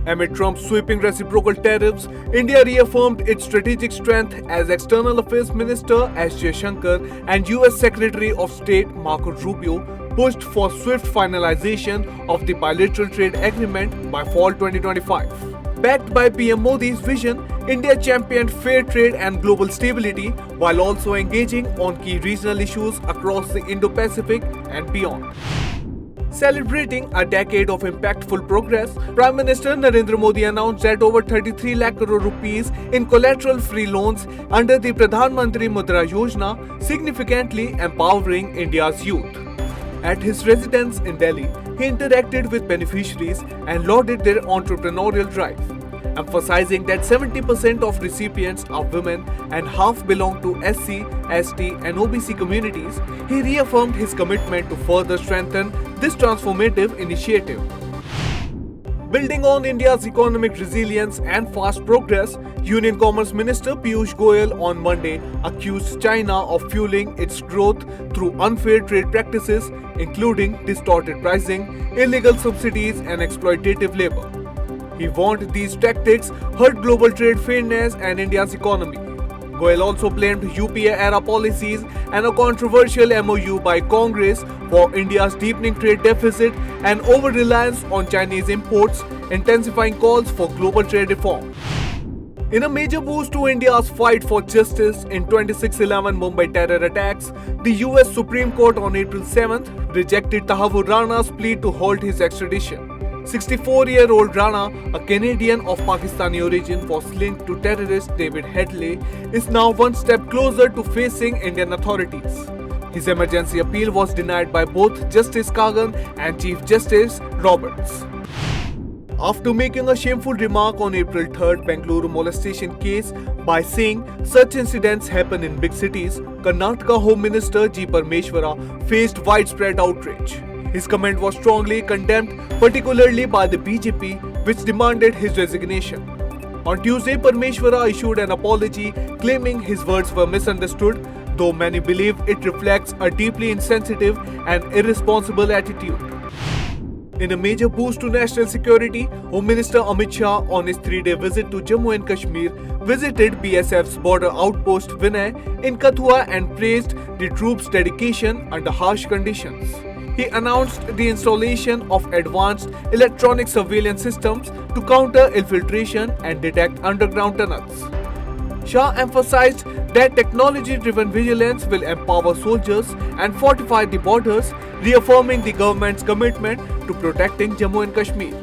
Amid Trump's sweeping reciprocal tariffs, India reaffirmed its strategic strength as External Affairs Minister S. Jaishankar and US Secretary of State Marco Rubio pushed for swift finalization of the bilateral trade agreement by fall 2025. Backed by PM Modi's vision, India championed fair trade and global stability while also engaging on key regional issues across the Indo-Pacific and beyond. Celebrating a decade of impactful progress, Prime Minister Narendra Modi announced that over 33 lakh crore rupees in collateral-free loans under the Pradhan Mantri Mudra Yojana, significantly empowering India's youth. At his residence in Delhi, he interacted with beneficiaries and lauded their entrepreneurial drive. Emphasizing that 70% of recipients are women and half belong to SC, ST and OBC communities, he reaffirmed his commitment to further strengthen this transformative initiative. Building on India's economic resilience and fast progress, Union Commerce Minister Piyush Goyal on Monday accused China of fueling its growth through unfair trade practices, including distorted pricing, illegal subsidies and exploitative labor. He warned these tactics hurt global trade fairness and India's economy. Goyal also blamed UPA-era policies and a controversial MOU by Congress for India's deepening trade deficit and over-reliance on Chinese imports, intensifying calls for global trade reform. In a major boost to India's fight for justice in 26/11 Mumbai terror attacks, the US Supreme Court on April 7th rejected Tahavur Rana's plea to halt his extradition. 64-year-old Rana, a Canadian of Pakistani origin, was linked to terrorist David Headley, is now one step closer to facing Indian authorities. His emergency appeal was denied by both Justice Kagan and Chief Justice Roberts. After making a shameful remark on April 3rd Bengaluru molestation case by saying such incidents happen in big cities, Karnataka Home Minister G. Parmeshwara faced widespread outrage. His comment was strongly condemned, particularly by the BJP, which demanded his resignation. On Tuesday, Parmeshwara issued an apology, claiming his words were misunderstood, though many believe it reflects a deeply insensitive and irresponsible attitude. In a major boost to national security, Home Minister Amit Shah, on his 3-day visit to Jammu and Kashmir, visited BSF's border outpost Vinay in Kathua and praised the troops' dedication under harsh conditions. He announced the installation of advanced electronic surveillance systems to counter infiltration and detect underground tunnels. Shah emphasized that technology-driven vigilance will empower soldiers and fortify the borders, reaffirming the government's commitment to protecting Jammu and Kashmir.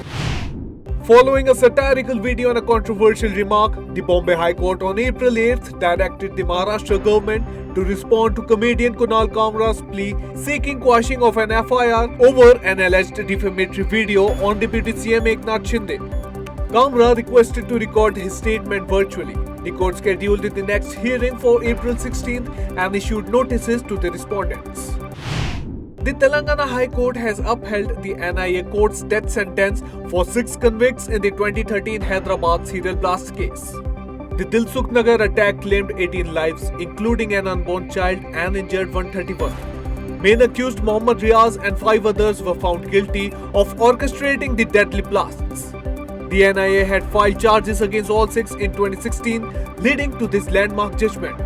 Following a satirical video and a controversial remark, the Bombay High Court on April 8th directed the Maharashtra government to respond to comedian Kunal Kamra's plea seeking quashing of an FIR over an alleged defamatory video on Deputy CM Eknath Shinde. Kamra requested to record his statement virtually. The court scheduled the next hearing for April 16th and issued notices to the respondents. The Telangana High Court has upheld the NIA court's death sentence for 6 convicts in the 2013 Hyderabad serial blast case. The Dilsukh Nagar attack claimed 18 lives, including an unborn child, and injured 131. Main accused Mohammad Riaz and 5 others were found guilty of orchestrating the deadly blasts. The NIA had filed charges against all 6 in 2016, leading to this landmark judgment.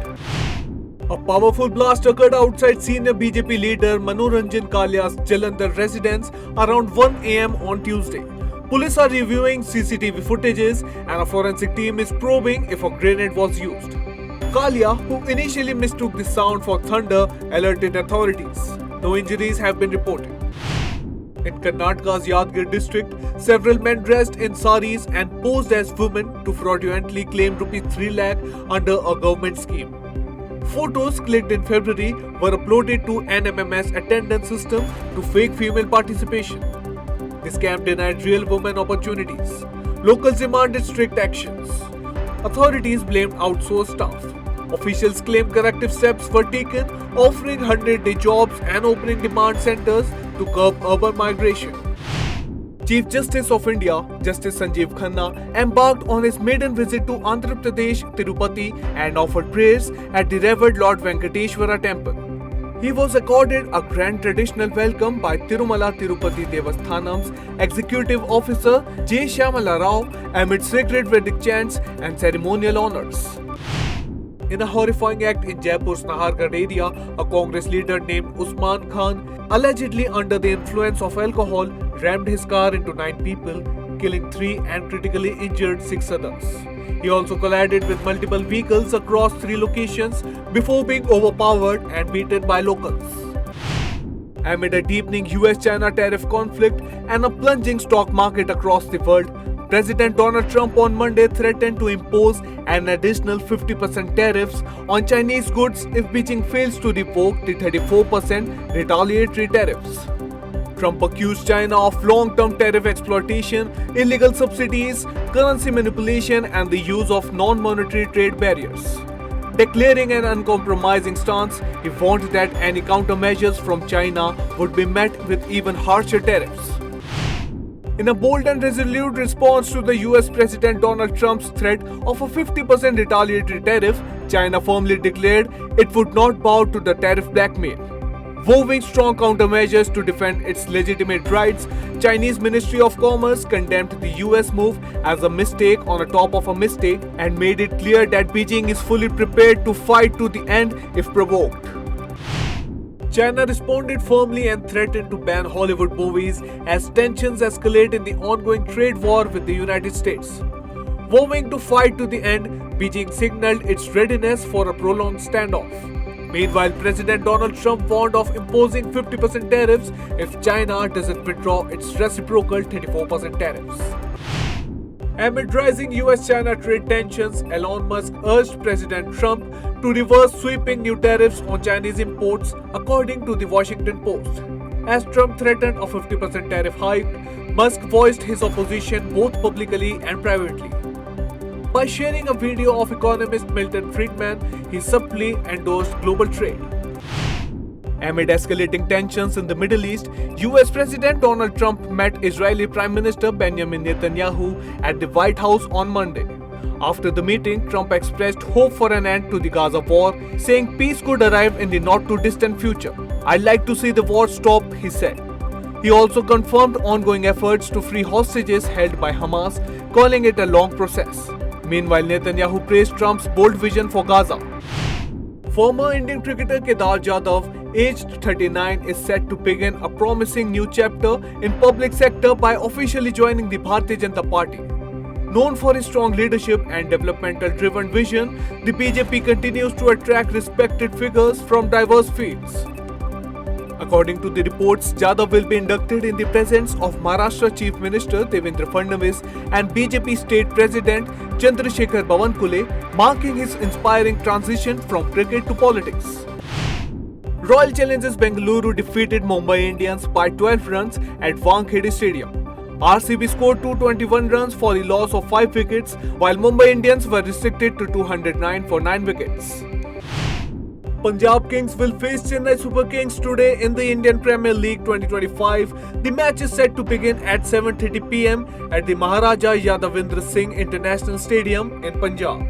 A powerful blast occurred outside senior BJP leader Manoranjan Kalia's Jalandhar residence around 1 am on Tuesday. Police are reviewing CCTV footages and a forensic team is probing if a grenade was used. Kalia, who initially mistook the sound for thunder, alerted authorities. No injuries have been reported. In Karnataka's Yadgir district, several men dressed in saris and posed as women to fraudulently claim ₹3 lakh under a government scheme. Photos clicked in February were uploaded to NMMS attendance system to fake female participation. The scam denied real women opportunities. Locals demanded strict actions. Authorities blamed outsourced staff. Officials claimed corrective steps were taken, offering 100-day jobs and opening demand centers to curb urban migration. Chief Justice of India, Justice Sanjeev Khanna, embarked on his maiden visit to Andhra Pradesh, Tirupati, and offered prayers at the revered Lord Venkateshwara temple. He was accorded a grand traditional welcome by Tirumala Tirupati Devasthanam's executive officer J. Shyamala Rao amid sacred Vedic chants and ceremonial honors. In a horrifying act in Jaipur's Nahargarh area, a Congress leader named Usman Khan, allegedly under the influence of alcohol, rammed his car into 9 people, killing 3 and critically injured 6 others. He also collided with multiple vehicles across 3 locations before being overpowered and beaten by locals. Amid a deepening US-China tariff conflict and a plunging stock market across the world, President Donald Trump on Monday threatened to impose an additional 50% tariffs on Chinese goods if Beijing fails to revoke the 34% retaliatory tariffs. Trump accused China of long-term tariff exploitation, illegal subsidies, currency manipulation, and the use of non-monetary trade barriers. Declaring an uncompromising stance, he warned that any countermeasures from China would be met with even harsher tariffs. In a bold and resolute response to the US President Donald Trump's threat of a 50% retaliatory tariff, China firmly declared it would not bow to the tariff blackmail. Vowing strong countermeasures to defend its legitimate rights, Chinese Ministry of Commerce condemned the US move as a mistake on top of a mistake and made it clear that Beijing is fully prepared to fight to the end if provoked. China responded firmly and threatened to ban Hollywood movies as tensions escalate in the ongoing trade war with the United States. Vowing to fight to the end, Beijing signaled its readiness for a prolonged standoff. Meanwhile, President Donald Trump warned of imposing 50% tariffs if China doesn't withdraw its reciprocal 34% tariffs. Amid rising US-China trade tensions, Elon Musk urged President Trump to reverse sweeping new tariffs on Chinese imports, according to the Washington Post. As Trump threatened a 50% tariff hike, Musk voiced his opposition both publicly and privately. By sharing a video of economist Milton Friedman, he subtly endorsed global trade. Amid escalating tensions in the Middle East, US President Donald Trump met Israeli Prime Minister Benjamin Netanyahu at the White House on Monday. After the meeting, Trump expressed hope for an end to the Gaza war, saying peace could arrive in the not-too-distant future. "I'd like to see the war stop," he said. He also confirmed ongoing efforts to free hostages held by Hamas, calling it a long process. Meanwhile, Netanyahu praised Trump's bold vision for Gaza. Former Indian cricketer Kedar Jadhav, aged 39, is set to begin a promising new chapter in public sector by officially joining the Bharatiya Janata Party. Known for his strong leadership and developmental-driven vision, the BJP continues to attract respected figures from diverse fields. According to the reports, Jadhav will be inducted in the presence of Maharashtra Chief Minister Devendra Fadnavis and BJP State President Chandrasekhar Bawankule, marking his inspiring transition from cricket to politics. Royal Challengers Bengaluru defeated Mumbai Indians by 12 runs at Wankhede Stadium. RCB scored 221 runs for the loss of 5 wickets, while Mumbai Indians were restricted to 209 for 9 wickets. Punjab Kings will face Chennai Super Kings today in the Indian Premier League 2025. The match is set to begin at 7:30 p.m. at the Maharaja Yadavendra Singh International Stadium in Punjab.